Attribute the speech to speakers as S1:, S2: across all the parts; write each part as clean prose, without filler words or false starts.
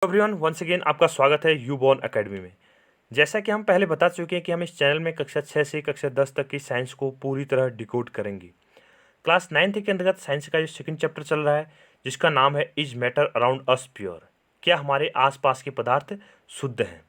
S1: Everyone once again आपका स्वागत है यूबॉर्न एकेडमी में। जैसा कि हम पहले बता चुके हैं कि हम इस चैनल में कक्षा 6 से कक्षा 10 तक की साइंस को पूरी तरह डिकोड करेंगे। क्लास 9th के अंतर्गत साइंस का जो सेकंड चैप्टर चल रहा है जिसका नाम है is matter around us pure, क्या हमारे आसपास के पदार्थ शुद्ध हैं।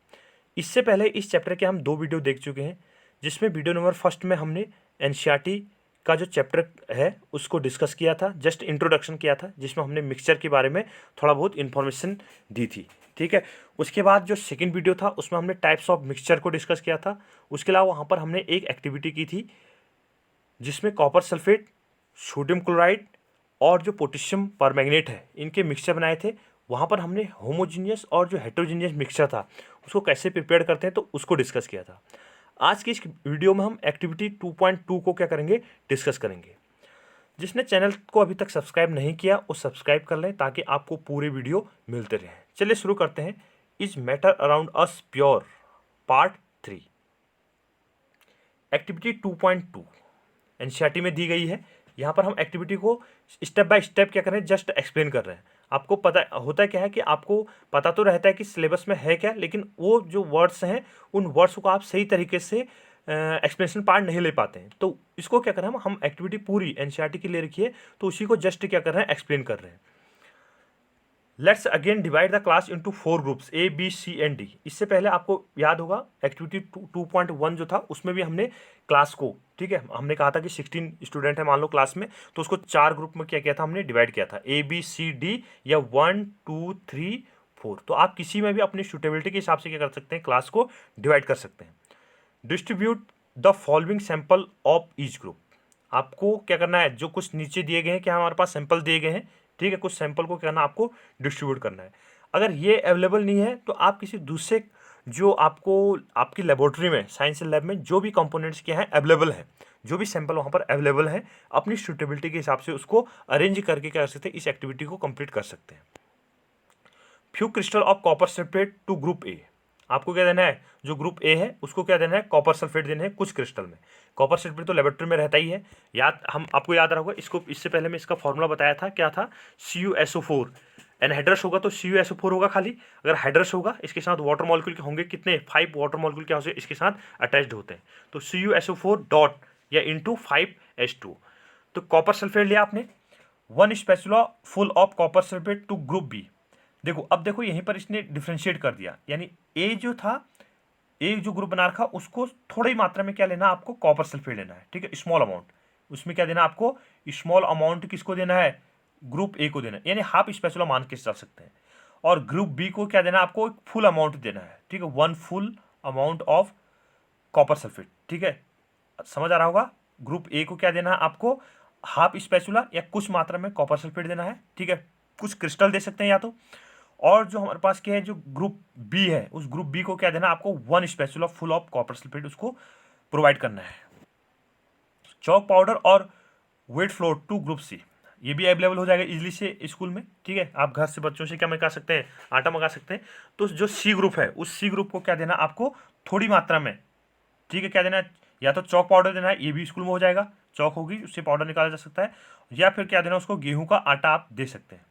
S1: इससे पहले इस चैप्टर के हम 2 वीडियो देख चुके हैं, जिसमें वीडियो नंबर फर्स्ट में हमने एनसीईआरटी का जो चैप्टर है उसको डिस्कस किया था, जस्ट इंट्रोडक्शन किया था, जिसमें हमने मिक्सचर के बारे में थोड़ा बहुत इन्फॉर्मेशन दी थी। ठीक है, उसके बाद जो सेकंड वीडियो था उसमें हमने टाइप्स ऑफ मिक्सचर को डिस्कस किया था। उसके अलावा वहाँ पर हमने एक एक्टिविटी की थी जिसमें कॉपर सल्फेट, सोडियम क्लोराइड और जो पोटेशियम परमैंगनेट है इनके मिक्सचर बनाए थे। वहाँ पर हमने होमोजीनियस और जो हेटेरोजीनियस मिक्सचर था उसको कैसे प्रिपेयर करते हैं तो उसको डिस्कस किया था। आज की इस वीडियो में हम एक्टिविटी 2.2 को क्या करेंगे, डिस्कस करेंगे। जिसने चैनल को अभी तक सब्सक्राइब नहीं किया वो सब्सक्राइब कर लें ताकि आपको पूरे वीडियो मिलते रहें। चलिए शुरू करते हैं। Is matter around us pure part 3 activity 2.2 NCERT में दी गई है। यहाँ पर हम एक्टिविटी को स्टेप बाय स्टेप क्या करें, जस्ट एक्सप्लेन कर रहे हैं। आपको पता होता है क्या है कि आपको पता तो रहता है कि सिलेबस में है क्या, लेकिन वो जो वर्ड्स हैं उन वर्ड्स को आप सही तरीके से एक्सप्लेनेशन पार्ट नहीं ले पाते हैं। तो इसको क्या कर रहे हैं, हम एक्टिविटी पूरी एनसीईआरटी के लिए रखिए तो उसी को जस्ट क्या कर रहे हैं, एक्सप्लेन कर रहे हैं। Let's again divide the class into 4 groups A B C and D. इससे पहले आपको याद होगा एक्टिविटी 2.1 जो था उसमें भी हमने क्लास को, ठीक है, हमने कहा था कि 16 स्टूडेंट है मान लो क्लास में, तो उसको 4 ग्रुप में क्या किया था, हमने डिवाइड किया था ए बी सी डी या 1 2 3 4। तो आप किसी में भी अपनी सूटेबिलिटी के हिसाब से क्या कर सकते हैं, क्लास को डिवाइड कर सकते हैं। Distribute the following sample of each group. आपको क्या करना है, जो कुछ नीचे दिए गए हैं, क्या हमारे पास सैंपल दिए गए हैं, ठीक है, कुछ सैंपल को क्या करना है, आपको डिस्ट्रीब्यूट करना है। अगर ये अवेलेबल नहीं है तो आप किसी दूसरे जो आपको आपकी लेबोरेटरी में साइंस लैब में जो भी कंपोनेंट्स क्या हैं अवेलेबल हैं, जो भी सैंपल वहाँ पर अवेलेबल है, अपनी सूटेबिलिटी के हिसाब से उसको अरेंज करके क्या कर सकते हैं, इस एक्टिविटी को कंप्लीट कर सकते हैं। Few crystal of copper sulphate to group A. आपको क्या देना है, जो ग्रुप ए है उसको क्या देना है, कॉपर सल्फेट देना है कुछ क्रिस्टल में। कॉपर सल्फेट तो लेबोरेटरी में रहता ही है, याद हम आपको याद रहोगा इसको। इससे पहले मैं इसका फॉर्मूला बताया था, क्या था, CuSO4। एनहाइड्रस होगा तो CuSO4 होगा खाली। अगर हाइड्रस होगा इसके साथ वाटर मॉलिक्यूल के होंगे कितने, 5 वाटर मॉलिक्यूल क्या होते हैं इसके साथ अटैच्ड होते हैं। तो CuSO4 डॉट या इंटू 5H2। तो कॉपर सल्फेट लिया आपने, 1 spatula full of copper sulphate to group B. देखो अब देखो यहीं पर इसने डिफ्रेंशिएट कर दिया, यानी ए जो था, ए जो ग्रुप बना रखा उसको थोड़ी मात्रा में क्या लेना, आपको कॉपर सल्फेट लेना है, ठीक है, स्मॉल अमाउंट। उसमें क्या देना आपको, स्मॉल अमाउंट किसको देना है, ग्रुप ए को देना है, यानी हाफ स्पेचुला मान के चल सकते हैं। और ग्रुप बी को क्या देना, आपको फुल अमाउंट देना है, ठीक है, 1 full amount of copper sulphate, ठीक है, समझ आ रहा होगा। ग्रुप ए को क्या देना है, आपको हाफ स्पेचुला या कुछ मात्रा में कॉपर सल्फेट देना है, ठीक है, कुछ क्रिस्टल दे सकते हैं या तो। और जो हमारे पास क्या है, जो ग्रुप बी है उस ग्रुप बी को क्या देना, आपको 1 spatula full of copper sulphate उसको प्रोवाइड करना है। चॉक पाउडर और wheat flour to group C, ये भी अवेलेबल हो जाएगा इजीली से स्कूल में, ठीक है। आप घर से बच्चों से क्या मंगा सकते हैं, आटा मंगा सकते हैं। तो जो सी ग्रुप है उस सी ग्रुप को क्या देना, आपको थोड़ी मात्रा में, ठीक है, क्या देना है, या तो चॉक पाउडर देना है, ये भी स्कूल में हो जाएगा, चॉक होगी उससे पाउडर निकाला जा सकता है, या फिर क्या देना उसको, गेहूं का आटा आप दे सकते हैं।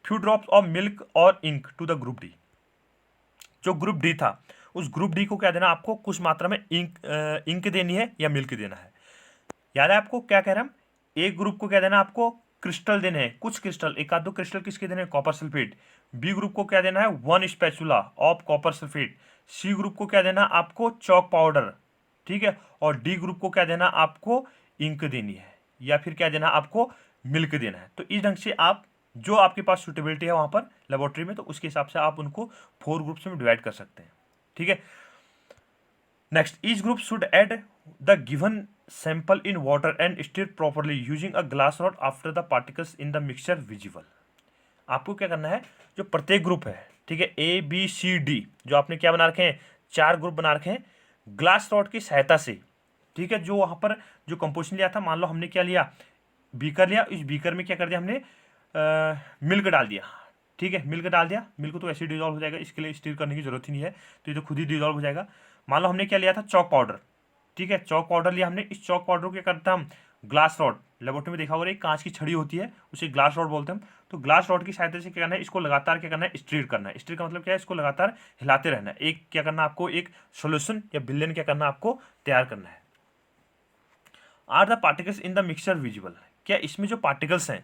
S1: फ्यू ड्रॉप्स ऑफ मिल्क और ink to the group D. जो ग्रुप डी था उस ग्रुप डी को क्या देना, आपको कुछ मात्रा में इंक देनी है या मिल्क देना है। याद है आपको क्या कह रहे हैं हम, ए ग्रुप को क्या देना, आपको क्रिस्टल देने हैं, कुछ क्रिस्टल, एक आध दो क्रिस्टल किसके देने हैं, कॉपर सल्फेट। बी ग्रुप को क्या देना है, 1 spatula of copper sulphate. C group को क्या देना, आपको चॉक पाउडर, ठीक है। और डी ग्रुप को क्या देना, आपको इंक देनी है या फिर क्या देना, आपको मिल्क देना है। तो इस ढंग से आप जो आपके पास सूटेबिलिटी है वहां पर लेबोरेटरी में, तो उसके हिसाब से आप उनको 4 ग्रुप्स में डिवाइड कर सकते हैं, ठीक है। Next, each group should add the given sample in water and stir properly using a glass rod after the particles in the mixture visible. आपको क्या करना है, जो प्रत्येक ग्रुप है, ठीक है, ए बी सी डी, जो आपने क्या बना रखे हैं, 4 ग्रुप बना रखे हैं ग्लास रॉड की सहायता से, ठीक है। जो वहां पर जो कंपोजिशन लिया था, मान लो हमने क्या लिया, बीकर लिया, इस बीकर में क्या कर दिया हमने, मिल्क डाल दिया, ठीक है, मिल्क डाल दिया, मिल्क तो ऐसे डिजॉल्व हो जाएगा, इसके लिए स्टीर करने की जरूरत ही नहीं है, तो ये तो खुद ही डिजॉल्व हो जाएगा। मान लो हमने क्या लिया था, चॉक पाउडर, ठीक है, चॉक पाउडर लिया हमने, इस चॉक पाउडर को क्या करता हम ग्लास रॉड, लेबोरेटरी में देखा होगा एक कांच की छड़ी होती है, उसे ग्लास रॉड बोलते हैं। तो ग्लास रॉड की सहायता से क्या करना है, इसको लगातार क्या करना है, स्टीर करना है। स्टीर का मतलब क्या है, इसको लगातार हिलाते रहना है। एक क्या करना है आपको, एक सोल्यूशन या विलेन क्या करना है आपको तैयार करना है। Are the particles in the mixture visible, क्या इसमें जो पार्टिकल्स हैं,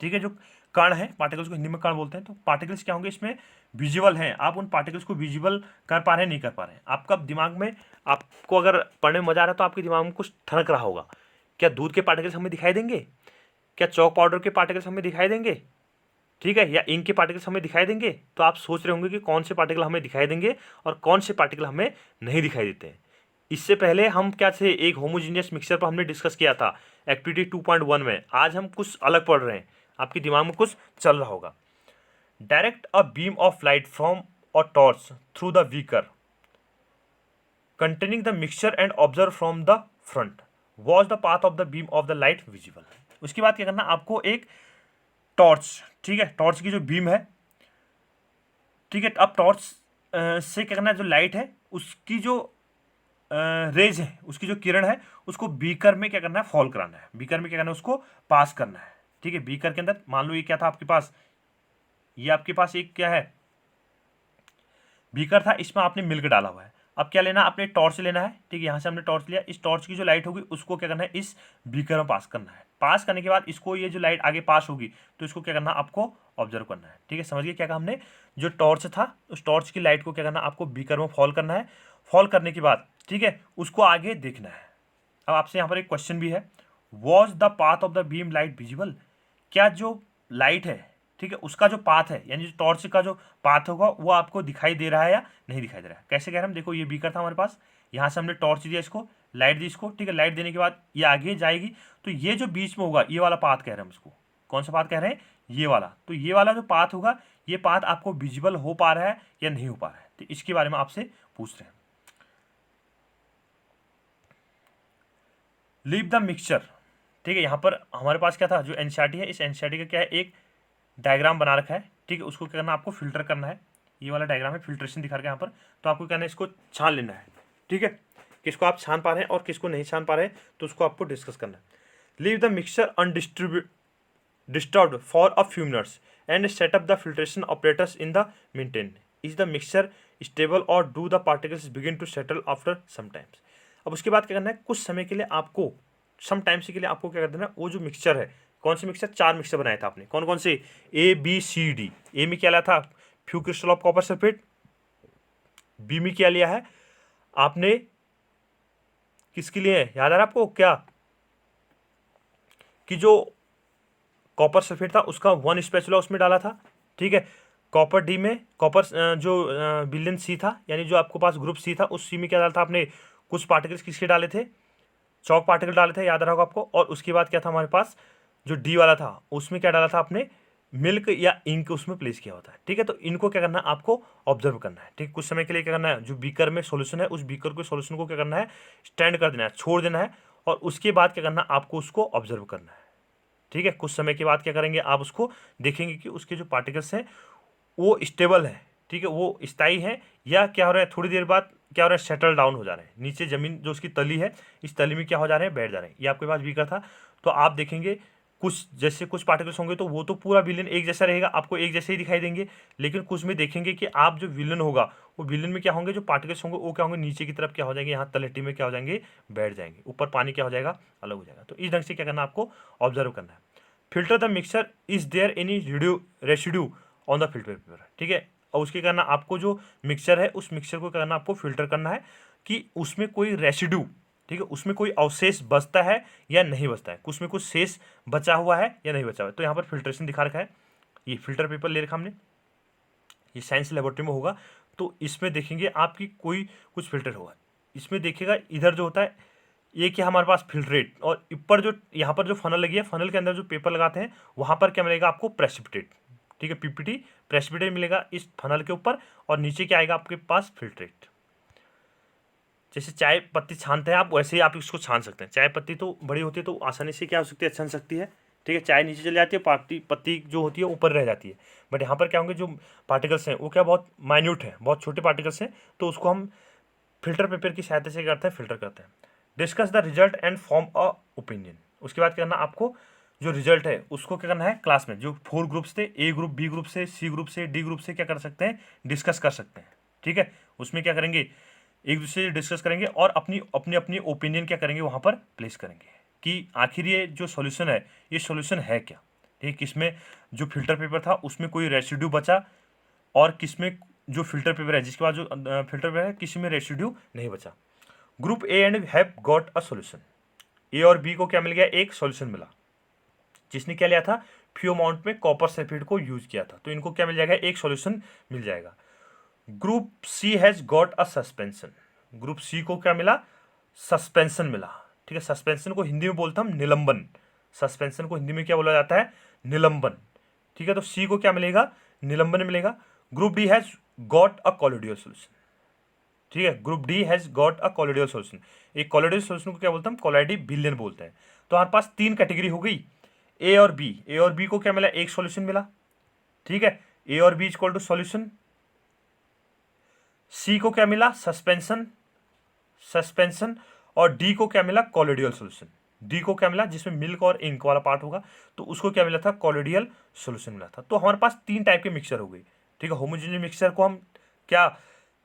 S1: ठीक है, जो कण है, पार्टिकल्स को हिंदी में कण बोलते हैं, तो पार्टिकल्स क्या होंगे इसमें, विजिबल हैं। आप उन पार्टिकल्स को विजिबल कर पा रहे हैं, नहीं कर पा रहे हैं। आपका दिमाग में, आपको अगर पढ़ने में मजा आ रहा है तो आपके दिमाग में कुछ ठनक रहा होगा, क्या दूध के पार्टिकल्स हमें दिखाई देंगे, क्या चौक पाउडर के पार्टिकल्स हमें दिखाई देंगे, ठीक है, या इंक के पार्टिकल्स हमें दिखाई देंगे। तो आप सोच रहे होंगे कि कौन से पार्टिकल हमें दिखाई देंगे और कौन से पार्टिकल हमें नहीं दिखाई देते हैं। इससे पहले हम क्या थे, एक होमोजीनियस मिक्सचर पर हमने डिस्कस किया था एक्टिविटी 2.1 में। आज हम कुछ अलग पढ़ रहे हैं, आपके दिमाग में कुछ चल रहा होगा। Direct a beam of light from a torch through the beaker containing the mixture and observe from the front was the path of the beam of the light visible। उसके बाद क्या करना, आपको एक टॉर्च, ठीक है, टॉर्च की जो बीम है, ठीक है, अब टॉर्च से क्या करना है, जो लाइट है उसकी जो रेज है, उसकी जो किरण है, उसको बीकर में क्या करना है, फॉल कराना है। बीकर में क्या करना है, उसको पास करना है, ठीक है। बीकर के अंदर मान लो ये क्या था आपके पास, ये आपके पास एक क्या है, बीकर था, इसमें आपने मिल्क डाला हुआ है। अब क्या लेना, आपने टॉर्च लेना है, ठीक है, यहाँ से हमने टॉर्च लिया। इस टॉर्च की जो लाइट होगी उसको क्या करना है, इस बीकर में पास करना है। पास करने के बाद इसको, ये जो लाइट आगे पास होगी तो इसको क्या करना है, आपको ऑब्जर्व करना है, ठीक है। समझिए क्या कहा हमने, जो टॉर्च था उस टॉर्च की लाइट को क्या करना है, आपको बीकर में फॉल करना है। फॉल करने के बाद, ठीक है, उसको आगे देखना है। अब आपसे यहाँ पर एक क्वेश्चन भी है, was the path of the beam light visible, क्या जो लाइट है, ठीक है, उसका जो पाथ है, यानी जो टॉर्च का जो पाथ होगा वो आपको दिखाई दे रहा है या नहीं दिखाई दे रहा है। कैसे कह रहे हैं हम, देखो ये बीकर था हमारे पास, यहाँ से हमने टॉर्च दिया, इसको लाइट दी इसको, ठीक है, लाइट देने के बाद ये आगे जाएगी, तो ये जो बीच में होगा ये वाला पाथ कह रहे हैं हम इसको। कौन सा पाथ कह रहे हैं, ये वाला। तो ये वाला जो पाथ होगा, ये पाथ आपको विजिबल हो पा रहा है या नहीं हो पा रहा है, तो इसके बारे में आपसे पूछ रहे हैं। लीव द मिक्सचर, ठीक है, यहाँ पर हमारे पास क्या था, जो एनसीईआरटी है, इस एनसीईआरटी का क्या है, एक डायग्राम बना रखा है, ठीक है, उसको क्या करना, आपको फिल्टर करना है। ये वाला डायग्राम है, फिल्ट्रेशन दिखा रखा है यहाँ पर। तो आपको कहना है इसको छान लेना है, ठीक है, किसको आप छान पा रहे हैं और किसको नहीं छान पा रहे हैं, तो उसको आपको डिस्कस करना है। Leave the mixture disturbed for a few minutes and set up the filtration operators in the maintain. Is the mixture stable और do the particles begin to settle after some times. अब उसके बाद क्या करना है, कुछ समय के लिए आपको, सम टाइम्स के लिए आपको क्या कर देना है, वो जो मिक्सचर है, कौन से मिक्सचर, 4 मिक्सचर बनाया था आपने, कौन कौन से, ABCD। ए में क्या लिया था, few crystal of copper sulphate. B में क्या लिया है आपने, किसके लिए याद आ रहा है आपको क्या, कि जो कॉपर सल्फेट था उसका 1 स्पैचुला उसमें डाला था, ठीक है। कॉपर डी में, कॉपर जो बिलियन सी था, यानी जो आपके पास ग्रुप सी था, उस सी में क्या डाला था आपने, कुछ पार्टिकल्स किसके डाले थे, चौक पार्टिकल डाले थे, याद रहा होगा आपको। और उसके बाद क्या था हमारे पास, जो डी वाला था उसमें क्या डाला था आपने, मिल्क या इंक उसमें प्लेस किया होता है, ठीक है। तो इनको क्या करना है, आपको ऑब्जर्व करना है, ठीक। कुछ समय के लिए क्या करना है, जो बीकर में सॉल्यूशन है, उस बीकर के सॉल्यूशन को क्या करना है, स्टैंड कर देना है, छोड़ देना है। और उसके बाद क्या करना है, आपको उसको ऑब्जर्व करना है, ठीक है। कुछ समय के बाद क्या करेंगे, आप उसको देखेंगे कि उसके जो पार्टिकल्स हैं वो स्टेबल है, ठीक है, वो स्थायी है, या क्या हो रहा है, थोड़ी देर बाद क्या हो रहा है, सेटल डाउन हो जा रहे हैं नीचे, जमीन जो उसकी तली है, इस तली में क्या हो जा रहे हैं, बैठ जा रहे हैं। ये आपके पास बीकर था, तो आप देखेंगे कुछ जैसे कुछ पार्टिकल्स होंगे तो वो तो पूरा विलन एक जैसा रहेगा, आपको एक जैसे ही दिखाई देंगे। लेकिन कुछ में देखेंगे कि आप जो विलन होगा, वो विलन में क्या होंगे, जो पार्टिकल्स होंगे वो क्या होंगे, नीचे की तरफ क्या हो जाएंगे, यहाँ तलहटी में क्या हो जाएंगे, बैठ जाएंगे, ऊपर पानी क्या हो जाएगा, अलग हो जाएगा। तो इस ढंग से क्या करना है, आपको ऑब्जर्व करना है। Filter the mixer, is there any residue on the filter paper, ठीक है। और उसके करना, आपको जो मिक्सचर है उस मिक्सचर को करना, आपको फिल्टर करना है कि उसमें कोई रेसिड्यू, ठीक है, उसमें कोई अवशेष बचता है या नहीं बचता है, उसमें कुछ शेष बचा हुआ है या नहीं बचा हुआ है। तो यहाँ पर फिल्ट्रेशन दिखा रखा है, ये फिल्टर पेपर ले रखा हमने, ये साइंस लेबोरेटरी में होगा। तो इसमें देखेंगे आपकी कोई कुछ फिल्टर होगा, इसमें देखिएगा इधर जो होता है ये क्या हमारे पास फिल्ट्रेट, और ऊपर जो यहाँ पर जो फनल लगी है, फनल के अंदर जो पेपर लगाते हैं वहाँ पर क्या मिलेगा आपको, प्रेसिपिटेट, ठीक है, PPT प्रेसिपिटेट मिलेगा इस फनल के ऊपर। और नीचे क्या आएगा आपके पास, फिल्ट्रेट। जैसे चाय पत्ती छानते हैं आप, वैसे ही आप इसको छान सकते हैं। चाय पत्ती तो बड़ी होती है तो आसानी से क्या हो सकती है, छन सकती है, ठीक है। चाय नीचे चली जाती है, पत्ती जो होती है ऊपर रह जाती है। बट यहाँ पर क्या होंगे, जो पार्टिकल्स हैं वो क्या बहुत माइन्यूट हैं, बहुत छोटे पार्टिकल्स हैं, तो उसको हम फिल्टर पेपर की सहायता से करते हैं, फिल्टर करते हैं। Discuss the result and form a opinion, उसके बाद क्या करना आपको, जो रिजल्ट है उसको क्या करना है, क्लास में जो 4 ग्रुप्स थे, ए ग्रुप, बी ग्रुप से, सी ग्रुप से, डी ग्रुप से क्या कर सकते हैं, डिस्कस कर सकते हैं। ठीक है, उसमें क्या करेंगे, एक दूसरे से डिस्कस करेंगे और अपनी अपनी अपनी ओपिनियन क्या करेंगे वहाँ पर प्लेस करेंगे कि आखिर ये जो सॉल्यूशन है ये सॉल्यूशन है क्या। ठीक है, किसमें जो फिल्टर पेपर था उसमें कोई रेसिड्यू बचा और किसमें जो फिल्टर पेपर है जिसके बाद जो फिल्टर पेपर है किसी में रेसिड्यू नहीं बचा। Group A and have got a solution. A और बी को क्या मिल गया, एक सॉल्यूशन मिला। जिसने क्या लिया था, फ्यू अमाउंट में कॉपर सल्फेट को यूज किया था, तो इनको क्या मिल जाएगा, एक सॉल्यूशन मिल जाएगा। Group C has got a suspension. Group C को क्या मिला, सस्पेंशन मिला। ठीक है, सस्पेंशन को हिंदी में बोलता हम निलंबन। सस्पेंशन को हिंदी में क्या बोला जाता है, निलंबन। ठीक है, तो सी को क्या मिलेगा, निलंबन मिलेगा। Group D has got a colloidal solution. ठीक है, group D has got a colloidal solution. एक कॉलोडियल सॉल्यूशन को क्या बोलते हैं हम, कोलाइडी बिलियन बोलते हैं। तो हमारे पास 3 कैटेगरी हो गई, ए और बी। ए और बी को क्या मिला, एक सॉल्यूशन मिला। ठीक है, ए और बी इक्वल टू सॉल्यूशन। सी को क्या मिला, सस्पेंशन, सस्पेंशन। और डी को क्या मिला, कॉलोडियल सॉल्यूशन। डी को क्या मिला, जिसमें मिल्क और इंक वाला पार्ट होगा, तो उसको क्या मिला था, कॉलोडियल सॉल्यूशन मिला था। तो हमारे पास 3 टाइप के मिक्सचर हो गई। ठीक है, होमोजीनियस मिक्सचर को हम क्या,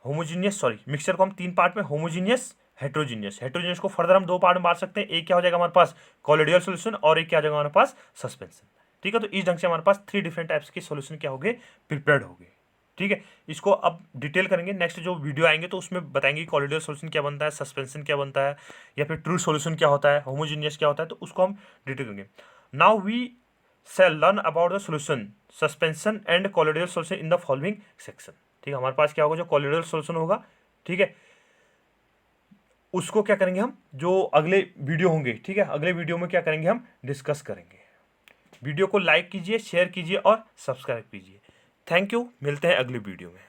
S1: मिक्सचर को हम 3 पार्ट में, होमोजीनियस, हेट्रोजीनियस। हेट्रोजीनियस को फर्दर हम 2 पार्ट में बांट सकते हैं। एक क्या हो जाएगा हमारे पास, कॉलोडियल सॉल्यूशन, और एक क्या हो जाएगा हमारे पास, सस्पेंशन। ठीक है, तो इस ढंग से हमारे पास 3 डिफरेंट टाइप्स के सॉल्यूशन क्या हो गए, प्रिपेयर्ड हो गए। ठीक है, इसको अब डिटेल करेंगे, नेक्स्ट जो वीडियो आएंगे तो उसमें बताएंगे कॉलोडियल सॉल्यूशन क्या बनता है, सस्पेंशन क्या बनता है, या फिर ट्रू सॉल्यूशन क्या होता है, होमोजीनियस क्या होता है, तो उसको हम डिटेल करेंगे। Now we shall learn about the solution, suspension and colloidal solution in the following section। ठीक है, हमारे पास क्या होगा, जो colloidal solution होगा, ठीक है, उसको क्या करेंगे हम, जो अगले वीडियो होंगे, ठीक है, अगले वीडियो में क्या करेंगे हम, डिस्कस करेंगे। वीडियो को लाइक कीजिए, शेयर कीजिए और सब्सक्राइब कीजिए। थैंक यू, मिलते हैं अगले वीडियो में।